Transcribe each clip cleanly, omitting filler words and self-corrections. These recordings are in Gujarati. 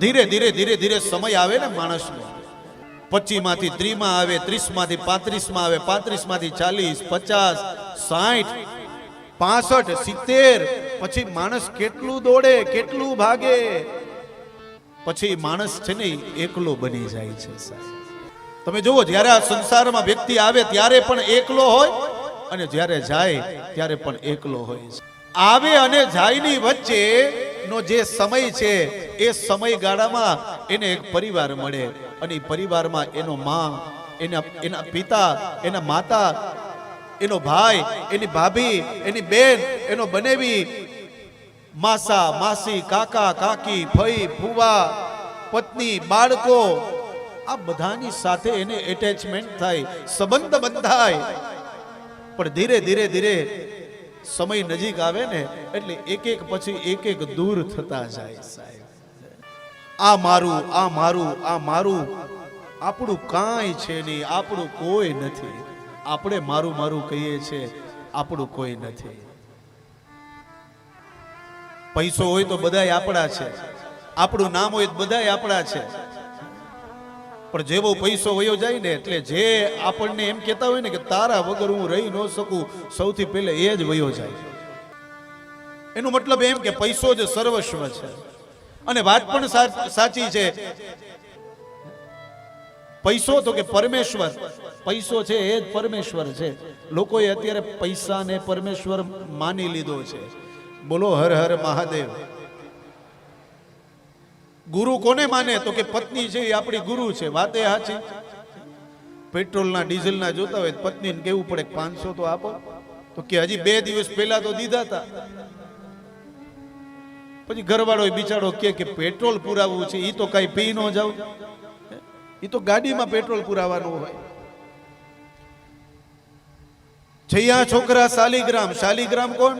ધીરે ધીરે ધીરે ધીરે સમય આવે ને માણસનો 25 માંથી 30 માં આવે, 30 માંથી 35 માં આવે, 35 માંથી 40, 50, 60, 65, 70, પછી માણસ કેટલું દોડે, કેટલું ભાગે, પછી માણસ છે ને એકલો બની જાય છે સાહેબ. તમે જુઓ, જ્યારે આ સંસારમાં વ્યક્તિ આવે ત્યારે પણ એકલો હોય અને જ્યારે જાય ત્યારે પણ એકલો હોય છે. આવે અને જાયની વચ્ચે નો જે સમય છે એ સમયગાળામાં એને એક પરિવાર મળે અને એ પરિવારમાં એનો માં, એના પિતા, એના માતા, એનો ભાઈ, એની ભાભી, એની બેન, એનો બનેવી, માસા માસી, કાકા કાકી, ફઈ ફુવા, પત્ની, બાળકો, આ બધાની સાથે એને એટેચમેન્ટ થાય, સંબંધ બંધાય. પણ ધીરે ધીરે ધીરે સમય નજીક આવે ને એટલે એક એક પછી એક એક દૂર થતા જાય સાહેબ. આ મારું, આ મારું, આ મારું, આપણું કાંઈ છે નહીં, આપણું કોઈ નથી. આપણે મારું મારું કહીએ છીએ, આપણું કોઈ નથી. પૈસો હોય તો બધાય આપણા છે, આપણું નામ હોય તો બધાય આપણા છે. પણ જેવો પૈસો વયો જાય ને એટલે જે આપણને એમ કહેતા હોય ને કે તારા વગર હું રહી ન શકું, સૌથી પહેલે એ જ વયો જાય. એનો મતલબ એમ કે પૈસો જ સર્વસ્વ છે. અને વાત પણ સાચી છે. પૈસો તો કે પરમેશ્વર, પૈસો છે એ જ પરમેશ્વર છે. લોકોએ અત્યારે પૈસાને પરમેશ્વર માની લીધો છે. બોલો હર હર મહાદેવ. ગુરુ કોને માને તો કે પત્ની છે એ આપણી ગુરુ છે. વાત એ સાચી. પેટ્રોલના ડીઝલના જોતા હોય પત્નીને કેવું પડે 500 તો આપો, તો કે હજી 2 દિવસ પહેલા તો દીધા હતા. પછી ઘરવાળો બિચારો કે પેટ્રોલ પુરાવવું છે, એ તો કઈ પી ન જાવ, એ તો ગાડીમાં પેટ્રોલ પુરાવાનું હોય. જયા છોકરા શાલીગ્રામ. શાલીગ્રામ કોણ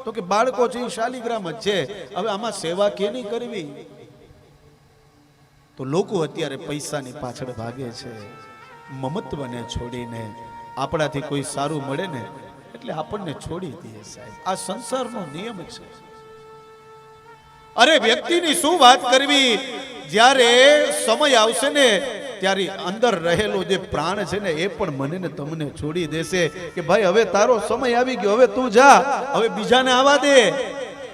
તો કે બાળકો છે, એ શાલીગ્રામ જ છે. હવે આમાં સેવા કેની કરવી? તો લોકો અત્યારે પૈસાની પાછળ ભાગે છે, મમત્વને છોડીને. આપણાથી કોઈ સારું મળે ને એટલે આપણને છોડી દે સાહેબ. આ સંસારનો નિયમ છે. અરે વ્યક્તિની શું વાત કરવી, જ્યારે સમય આવશે ને ત્યારે અંદર રહેલો જે પ્રાણ છે ને એ પણ મને ને તમને છોડી દેશે કે ભાઈ હવે તારો સમય આવી ગયો, હવે તું જા, હવે બીજાને આવવા દે.